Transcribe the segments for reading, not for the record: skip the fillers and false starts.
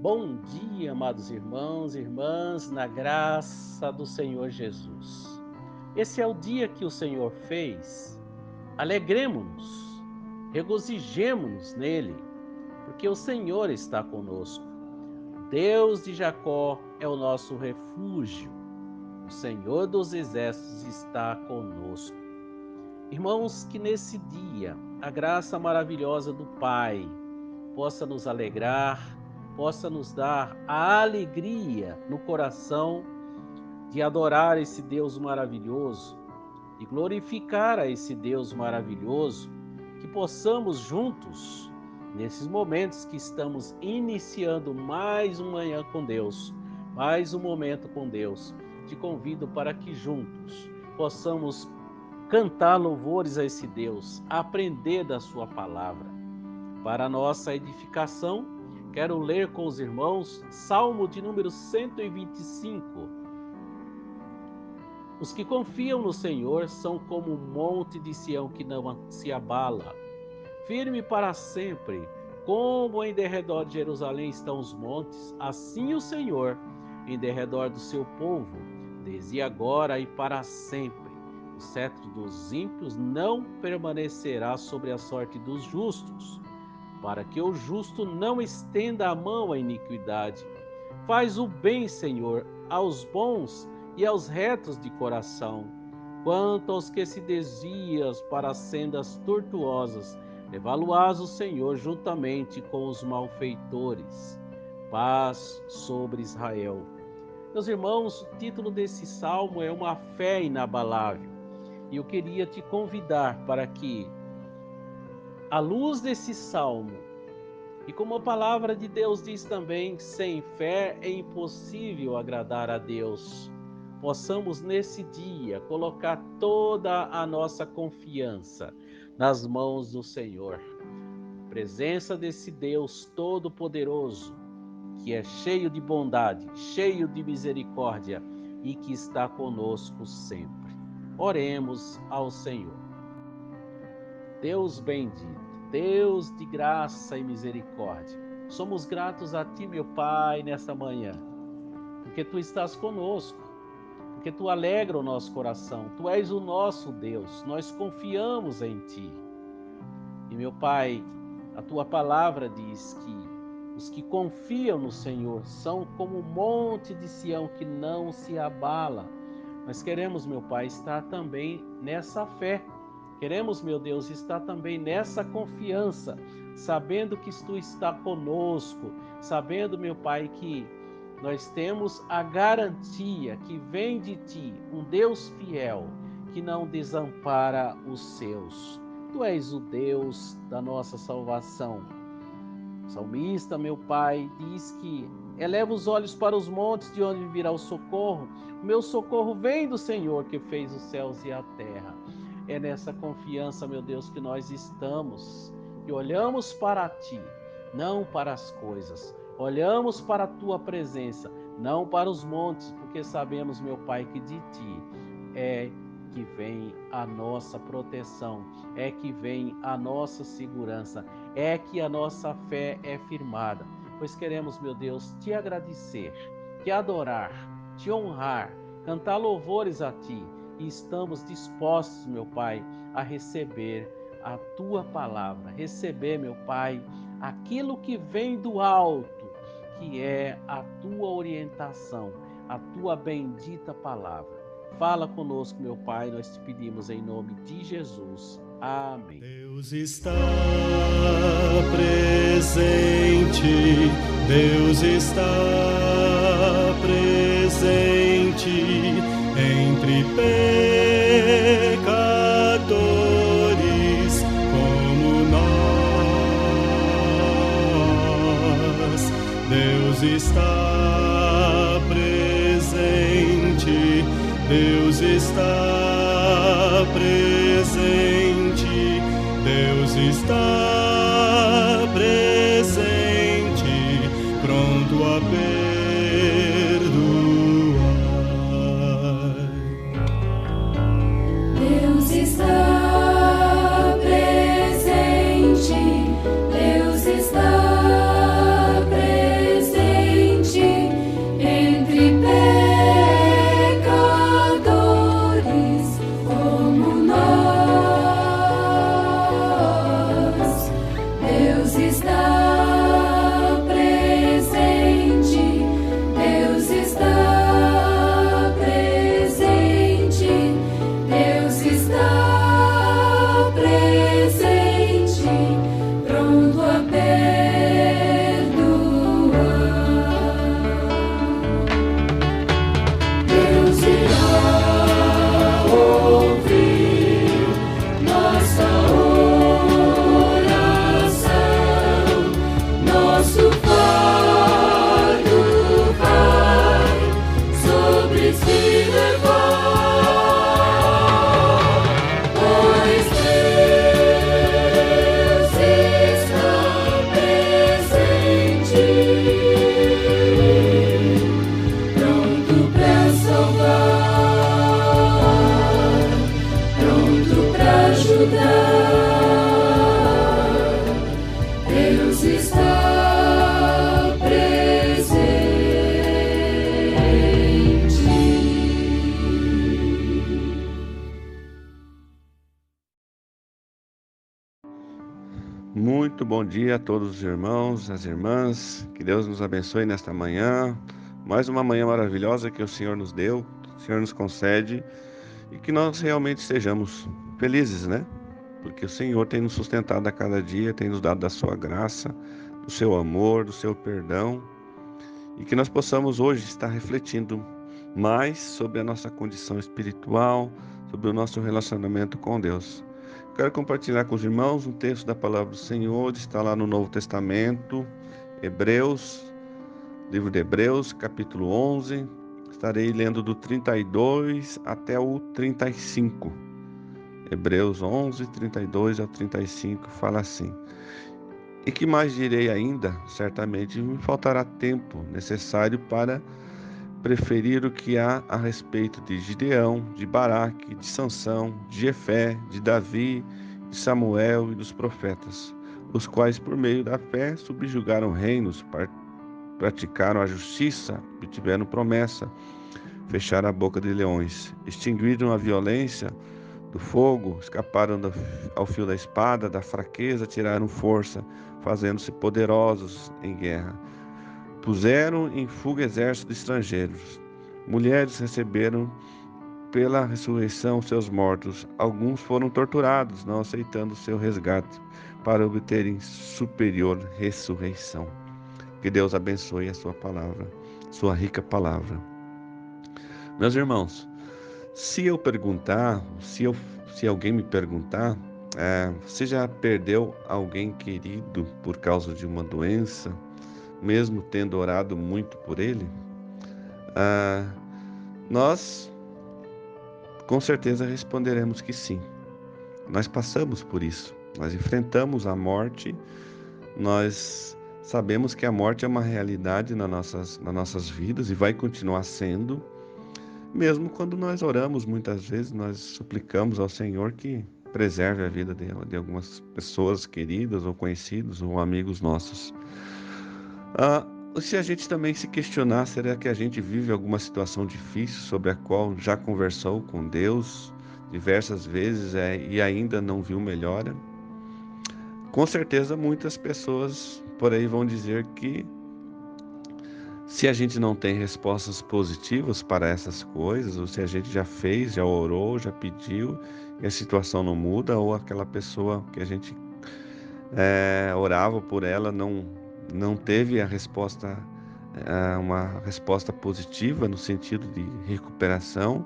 Bom dia, amados irmãos e irmãs, na graça do Senhor Jesus. Esse é o dia que o Senhor fez. Alegremo-nos, regozijemo-nos nele, porque o Senhor está conosco. Deus de Jacó é o nosso refúgio. O Senhor dos exércitos está conosco. Irmãos, que nesse dia a graça maravilhosa do Pai possa nos alegrar, possa nos dar a alegria no coração de adorar esse Deus maravilhoso, de glorificar a esse Deus maravilhoso, que possamos juntos, nesses momentos que estamos iniciando mais uma manhã com Deus, mais um momento com Deus, te convido para que juntos possamos cantar louvores a esse Deus, aprender da sua palavra. Para a nossa edificação, quero ler com os irmãos Salmo de número 125. Os que confiam no Senhor são como um monte de Sião que não se abala, firme para sempre. Como em derredor de Jerusalém estão os montes, assim o Senhor em derredor do seu povo, desde agora e para sempre. O cetro dos ímpios não permanecerá sobre a sorte dos justos, para que o justo não estenda a mão à iniquidade. Faz o bem, Senhor, aos bons e aos retos de coração. Quanto aos que se desviam para as sendas tortuosas, levá-lo-ás o Senhor juntamente com os malfeitores. Paz sobre Israel. Meus irmãos, o título desse salmo é Uma Fé Inabalável. E eu queria te convidar para que, à luz desse salmo, e como a palavra de Deus diz também, sem fé é impossível agradar a Deus, possamos nesse dia colocar toda a nossa confiança nas mãos do Senhor. Presença desse Deus Todo-Poderoso, que é cheio de bondade, cheio de misericórdia e que está conosco sempre. Oremos ao Senhor. Deus bendito, Deus de graça e misericórdia, somos gratos a Ti, meu Pai, nessa manhã, porque Tu estás conosco, porque Tu alegra o nosso coração, Tu és o nosso Deus, nós confiamos em Ti. E, meu Pai, a Tua palavra diz que os que confiam no Senhor são como um monte de Sião que não se abala. Nós queremos, meu Pai, estar também nessa fé. Queremos, meu Deus, estar também nessa confiança, sabendo que Tu está conosco, sabendo, meu Pai, que nós temos a garantia que vem de Ti, um Deus fiel, que não desampara os seus. Tu és o Deus da nossa salvação. O salmista, meu Pai, diz que eleva os olhos para os montes, de onde virá o socorro. O meu socorro vem do Senhor, que fez os céus e a terra. É nessa confiança, meu Deus, que nós estamos e olhamos para Ti, não para as coisas. Olhamos para a Tua presença, não para os montes, porque sabemos, meu Pai, que de Ti é que vem a nossa proteção, é que vem a nossa segurança, é que a nossa fé é firmada. Pois queremos, meu Deus, Te agradecer, Te adorar, Te honrar, cantar louvores a Ti. E estamos dispostos, meu Pai, a receber a Tua palavra, receber, meu Pai, aquilo que vem do alto, que é a Tua orientação, a Tua bendita palavra. Fala conosco, meu Pai, nós te pedimos em nome de Jesus. Amém. Deus está presente, Deus está presente entre pecadores como nós. Deus está presente, Deus está presente está presente, pronto a perdoar. Deus está presente, Deus está presente entre pecadores como nós. Deus está presente, Deus está presente, Deus está presente, pronto a perdoar. Deus irá ouvir nossa oração, nosso fardo vai sobre si levar, pois Deus está presente, pronto para salvar, pronto para ajudar. Deus está presente. Muito bom dia a todos os irmãos, as irmãs. Que Deus nos abençoe nesta manhã. Mais uma manhã maravilhosa que o Senhor nos deu, o Senhor nos concede, e que nós realmente sejamos felizes, né? Porque o Senhor tem nos sustentado a cada dia, tem nos dado da sua graça, do seu amor, do seu perdão, e que nós possamos hoje estar refletindo mais sobre a nossa condição espiritual, sobre o nosso relacionamento com Deus. Quero compartilhar com os irmãos um texto da palavra do Senhor, está lá no Novo Testamento, Hebreus, livro de Hebreus, capítulo 11. Estarei lendo do 32 até o 35. Hebreus 11, 32 ao 35, fala assim: E que mais direi ainda? Certamente me faltará tempo necessário para preferir o que há a respeito de Gideão, de Baraque, de Sansão, de Jefé, de Davi, de Samuel e dos profetas, os quais por meio da fé subjugaram reinos, praticaram a justiça, obtiveram promessa, fecharam a boca de leões, extinguiram a violência do fogo, escaparam ao fio da espada, da fraqueza tiraram força, fazendo-se poderosos em guerra. Puseram em fuga exércitos estrangeiros. Mulheres receberam pela ressurreição seus mortos. Alguns foram torturados, não aceitando seu resgate, para obterem superior ressurreição. Que Deus abençoe a sua palavra, sua rica palavra. Meus irmãos, se alguém me perguntar, você já perdeu alguém querido por causa de uma doença, mesmo tendo orado muito por ele? Nós com certeza responderemos que sim. Nós passamos por isso, nós enfrentamos a morte, nós sabemos que a morte é uma realidade nas nossas vidas e vai continuar sendo, mesmo quando nós oramos. Muitas vezes nós suplicamos ao Senhor que preserve a vida de algumas pessoas queridas ou conhecidos ou amigos nossos. Se a gente também se questionar, será que a gente vive alguma situação difícil sobre a qual já conversou com Deus diversas vezes e ainda não viu melhora? Com certeza muitas pessoas por aí vão dizer que se a gente não tem respostas positivas para essas coisas, ou se a gente já fez, já orou, já pediu e a situação não muda, ou aquela pessoa que a gente orava por ela não teve a resposta, uma resposta positiva no sentido de recuperação,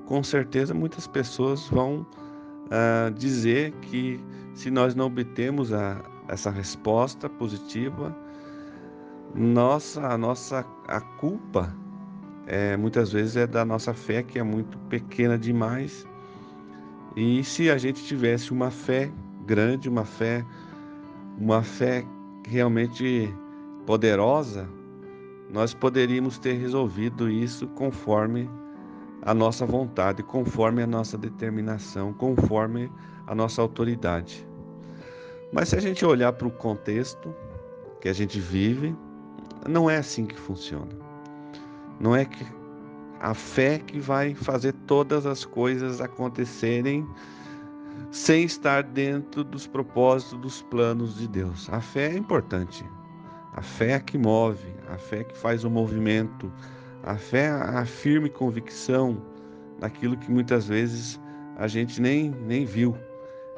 com certeza muitas pessoas vão dizer que se nós não obtemos essa resposta positiva, a culpa muitas vezes é da nossa fé, que é muito pequena demais. E se a gente tivesse uma fé grande, uma fé uma fé realmente poderosa, nós poderíamos ter resolvido isso conforme a nossa vontade, conforme a nossa determinação, conforme a nossa autoridade. Mas se a gente olhar para o contexto que a gente vive, não é assim que funciona. Não é que a fé que vai fazer todas as coisas acontecerem sem estar dentro dos propósitos, dos planos de Deus. A fé é importante. A fé é que move, a fé é que faz o movimento, a fé é a firme convicção naquilo que muitas vezes a gente nem viu.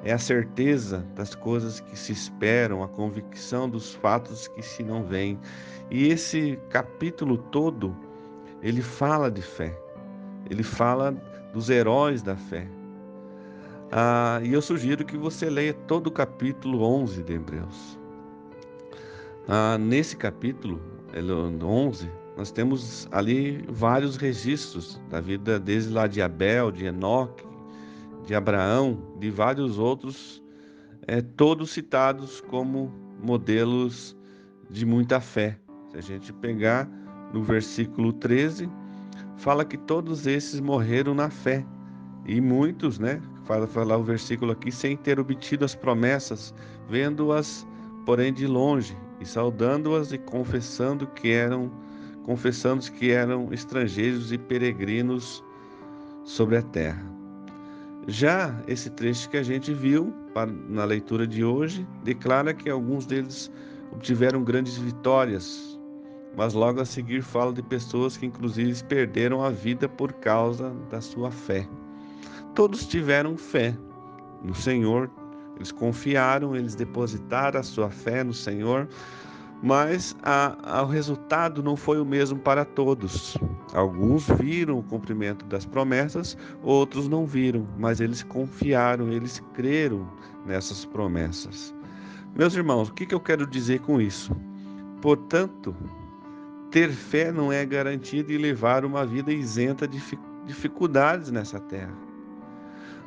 É a certeza das coisas que se esperam, a convicção dos fatos que se não veem. E esse capítulo todo, ele fala de fé, ele fala dos heróis da fé. E eu sugiro que você leia todo o capítulo 11 de Hebreus. Nesse capítulo 11, nós temos ali vários registros da vida, desde lá de Abel, de Enoque, de Abraão, de vários outros, todos citados como modelos de muita fé. Se a gente pegar no versículo 13, fala que todos esses morreram na fé. E muitos, fala o versículo aqui, sem ter obtido as promessas, vendo-as, porém, de longe, e saudando-as e confessando que eram estrangeiros e peregrinos sobre a terra. Já esse trecho que a gente viu na leitura de hoje, declara que alguns deles obtiveram grandes vitórias, mas logo a seguir fala de pessoas que inclusive perderam a vida por causa da sua fé. Todos tiveram fé no Senhor, eles confiaram, eles depositaram a sua fé no Senhor, mas o resultado não foi o mesmo para todos. Alguns viram o cumprimento das promessas, outros não viram, mas eles confiaram, eles creram nessas promessas. Meus irmãos, o que eu quero dizer com isso? Portanto, ter fé não é garantia de levar uma vida isenta de dificuldades nessa terra.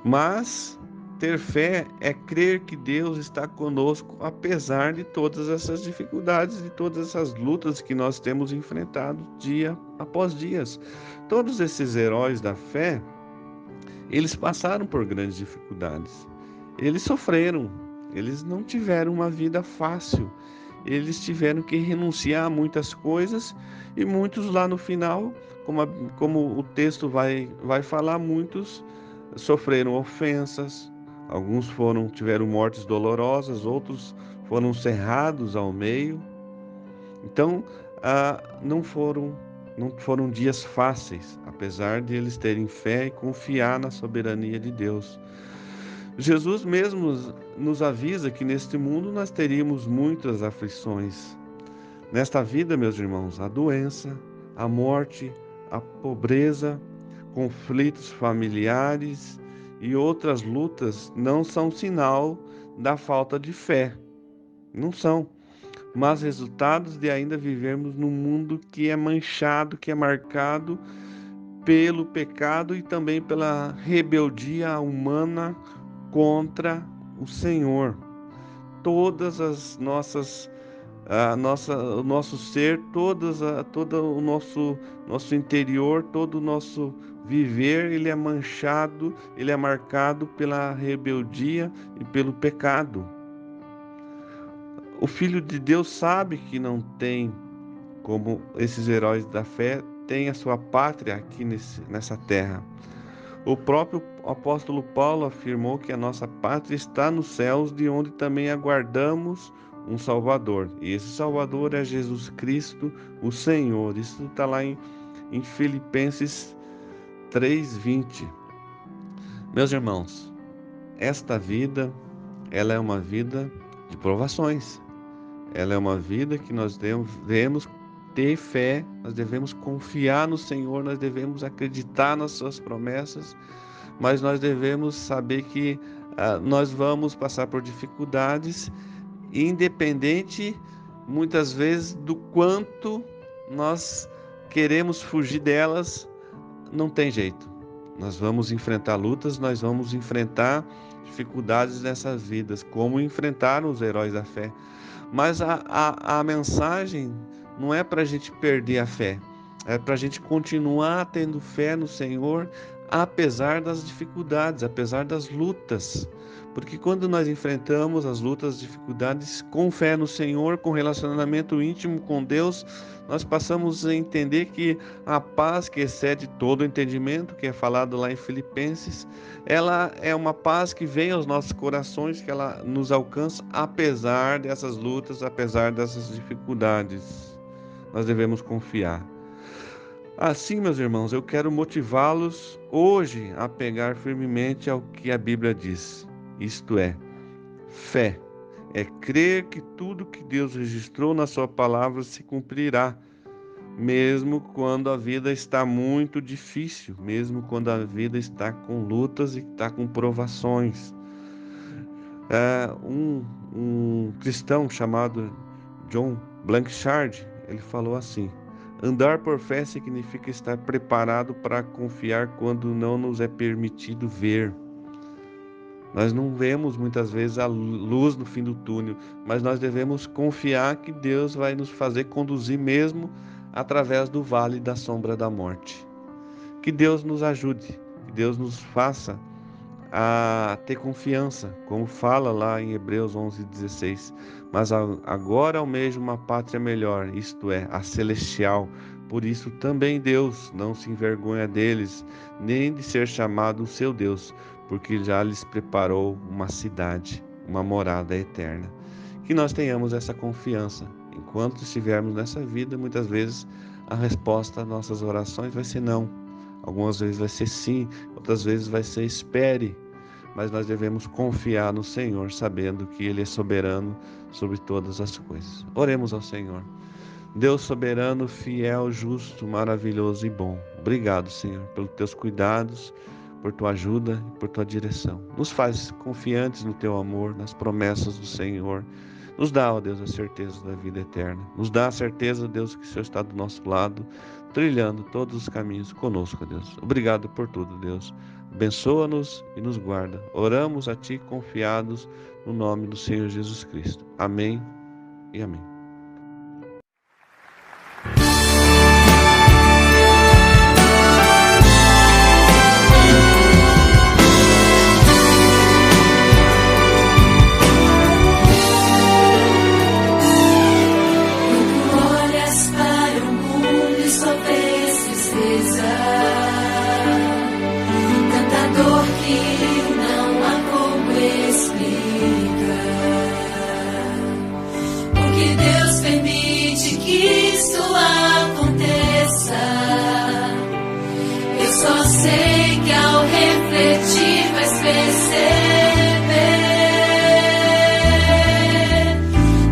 Mas ter fé é crer que Deus está conosco apesar de todas essas dificuldades, de todas essas lutas que nós temos enfrentado dia após dia. Todos esses heróis da fé, eles passaram por grandes dificuldades. Eles sofreram, eles não tiveram uma vida fácil. Eles tiveram que renunciar a muitas coisas e muitos lá no final, como o texto vai falar, muitos sofreram ofensas, alguns tiveram mortes dolorosas, outros foram cerrados ao meio. Então, não foram dias fáceis, apesar de eles terem fé e confiar na soberania de Deus. Jesus mesmo nos avisa que neste mundo nós teríamos muitas aflições. Nesta vida, meus irmãos, a doença, a morte, a pobreza, conflitos familiares e outras lutas não são sinal da falta de fé. Não são, mas resultados de ainda vivermos num mundo que é manchado, que é marcado pelo pecado e também pela rebeldia humana contra o Senhor. Todas as nossas o nosso ser, todo o nosso interior, todo o nosso viver, ele é manchado, ele é marcado pela rebeldia e pelo pecado. O Filho de Deus sabe que não tem, como esses heróis da fé, tem a sua pátria aqui nessa terra. O próprio apóstolo Paulo afirmou que a nossa pátria está nos céus, de onde também aguardamos um Salvador. E esse Salvador é Jesus Cristo, o Senhor. Isso está lá em Filipenses 3:20. Meus irmãos, esta vida, ela é uma vida de provações. Ela é uma vida que nós devemos ter fé, nós devemos confiar no Senhor, nós devemos acreditar nas suas promessas, mas nós devemos saber que nós vamos passar por dificuldades, independente, muitas vezes, do quanto nós queremos fugir delas, não tem jeito. Nós vamos enfrentar lutas, nós vamos enfrentar dificuldades nessas vidas, como enfrentaram os heróis da fé. Mas a mensagem não é para a gente perder a fé, é para a gente continuar tendo fé no Senhor, apesar das dificuldades, apesar das lutas. Porque quando nós enfrentamos as lutas, as dificuldades com fé no Senhor, com relacionamento íntimo com Deus, nós passamos a entender que a paz que excede todo o entendimento, que é falado lá em Filipenses, ela é uma paz que vem aos nossos corações, que ela nos alcança apesar dessas lutas, apesar dessas dificuldades. Nós devemos confiar. Assim, meus irmãos, eu quero motivá-los hoje a pegar firmemente ao que a Bíblia diz. Isto é, fé. É crer que tudo que Deus registrou na sua palavra se cumprirá, mesmo quando a vida está muito difícil, mesmo quando a vida está com lutas e está com provações. Um cristão chamado John Blanchard, ele falou assim: andar por fé significa estar preparado para confiar quando não nos é permitido ver. Nós não vemos muitas vezes a luz no fim do túnel, mas nós devemos confiar que Deus vai nos fazer conduzir mesmo através do vale da sombra da morte. Que Deus nos ajude, que Deus nos faça a ter confiança, como fala lá em Hebreus 11:16. Mas agora almejo uma pátria melhor, isto é, a celestial. Por isso também Deus não se envergonha deles, nem de ser chamado o seu Deus, porque já lhes preparou uma cidade, uma morada eterna. Que nós tenhamos essa confiança. Enquanto estivermos nessa vida, muitas vezes a resposta às nossas orações vai ser não. Algumas vezes vai ser sim, outras vezes vai ser espere. Mas nós devemos confiar no Senhor, sabendo que Ele é soberano sobre todas as coisas. Oremos ao Senhor. Deus soberano, fiel, justo, maravilhoso e bom. Obrigado, Senhor, pelos teus cuidados, por tua ajuda e por tua direção. Nos faz confiantes no teu amor, nas promessas do Senhor. Nos dá, ó Deus, a certeza da vida eterna. Nos dá a certeza, Deus, que o Senhor está do nosso lado, trilhando todos os caminhos conosco, ó Deus. Obrigado por tudo, Deus. Abençoa-nos e nos guarda. Oramos a Ti confiados no nome do Senhor Jesus Cristo. Amém e amém.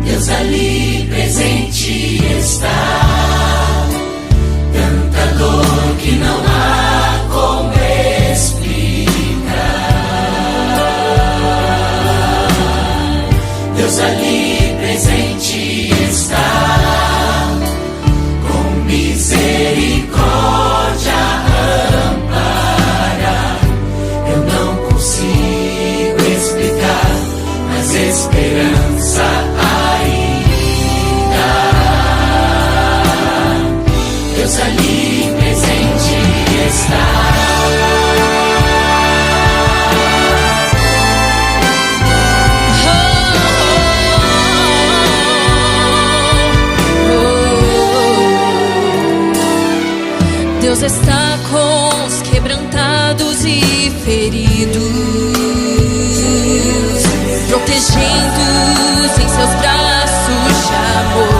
Deus ali presente está, tanta dor que não há como explicar. Deus ali presente está, com misericórdia ampara. Eu não consigo explicar, mas esperança ainda. Deus ali presente está. Deus está com os quebrantados e feridos, protegendo-os em seus braços de amor.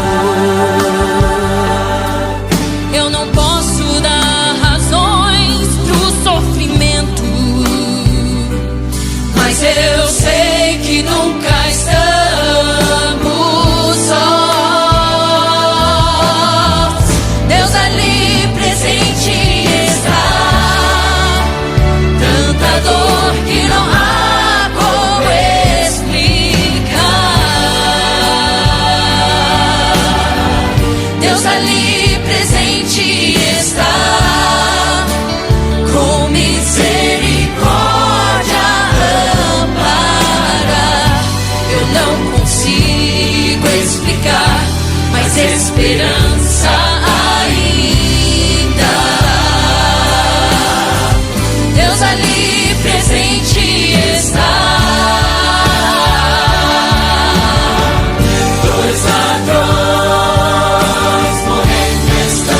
Eu não posso dar razões pro sofrimento, mas eu sei que nunca estamos sós. Deus ali presente esperança ainda. Deus ali presente está. Dois ladrões morrendo estão,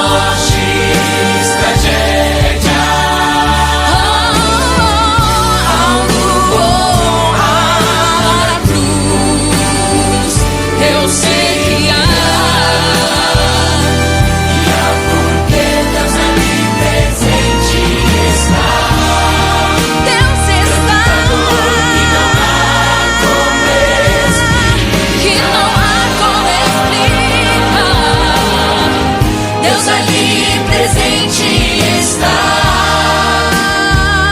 deboches, tragédia. Algo bom há na cruz, eu sei que há. Porque Deus ali presente está. Deus está. Que não há como explicar. Deus ali presente está.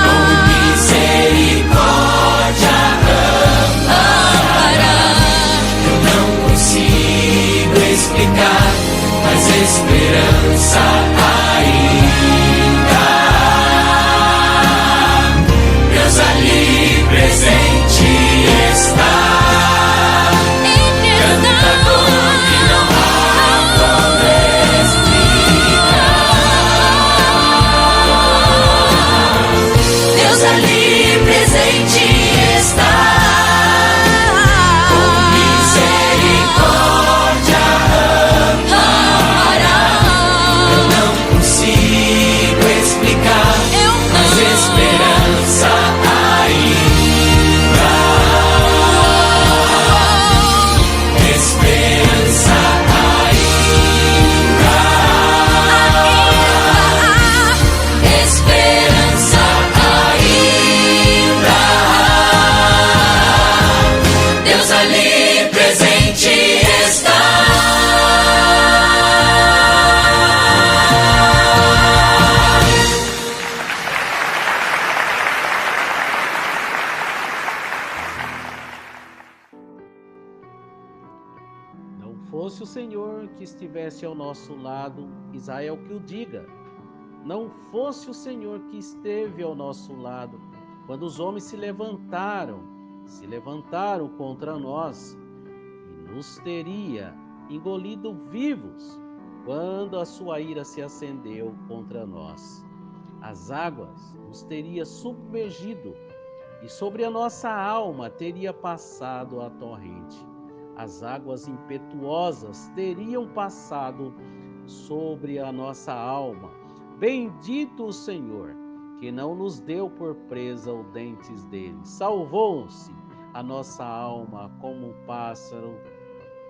Com misericórdia Amparar. eu não consigo explicar, mas esperança ainda. Deus ali presente está. Encantador que não há como explicar. Deus ali presente está. Com misericórdia eu não consigo explicar, mas esperança ainda. Esperança ainda. Esperança Ainda. Deus ali presente está. Não fosse o Senhor que estivesse ao nosso lado, Israel que o diga. Não fosse o Senhor que esteve ao nosso lado, quando os homens se levantaram contra nós, e nos teria engolido vivos, quando a sua ira se acendeu contra nós. As águas nos teria submergido, e sobre a nossa alma teria passado a torrente. As águas impetuosas teriam passado sobre a nossa alma. Bendito o Senhor, que não nos deu por presa os dentes dele. Salvou-se a nossa alma como um pássaro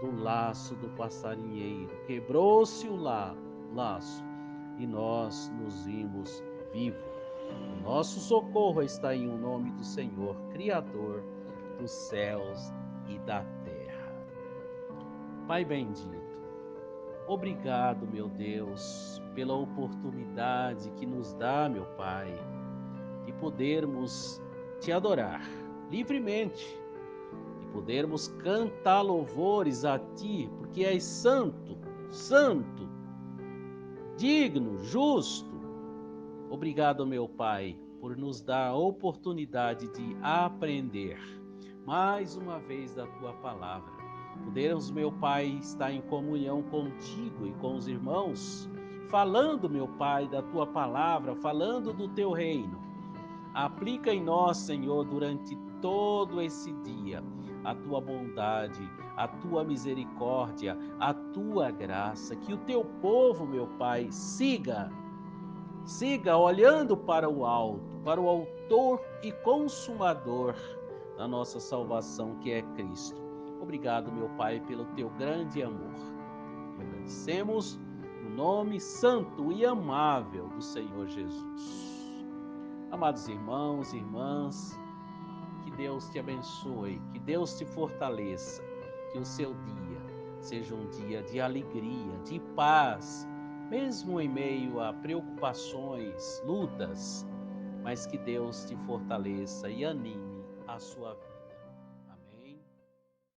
do laço do passarinheiro. Quebrou-se o laço e nós nos vimos vivos. O nosso socorro está em o nome do Senhor, Criador dos céus e da terra. Pai bendito, obrigado, meu Deus, pela oportunidade que nos dá, meu Pai, de podermos te adorar livremente, de podermos cantar louvores a ti, porque és santo, santo, digno, justo. Obrigado, meu Pai, por nos dar a oportunidade de aprender mais uma vez da tua palavra. Podermos, meu Pai, estar em comunhão contigo e com os irmãos, falando, meu Pai, da tua palavra, falando do teu reino. Aplica em nós, Senhor, durante todo esse dia, a tua bondade, a tua misericórdia, a tua graça, que o teu povo, meu Pai, siga olhando para o alto, para o autor e consumador da nossa salvação, que é Cristo. Obrigado, meu Pai, pelo teu grande amor. Agradecemos no nome santo e amável do Senhor Jesus. Amados irmãos e irmãs, que Deus te abençoe, que Deus te fortaleça, que o seu dia seja um dia de alegria, de paz, mesmo em meio a preocupações, lutas, mas que Deus te fortaleça e anime a sua vida.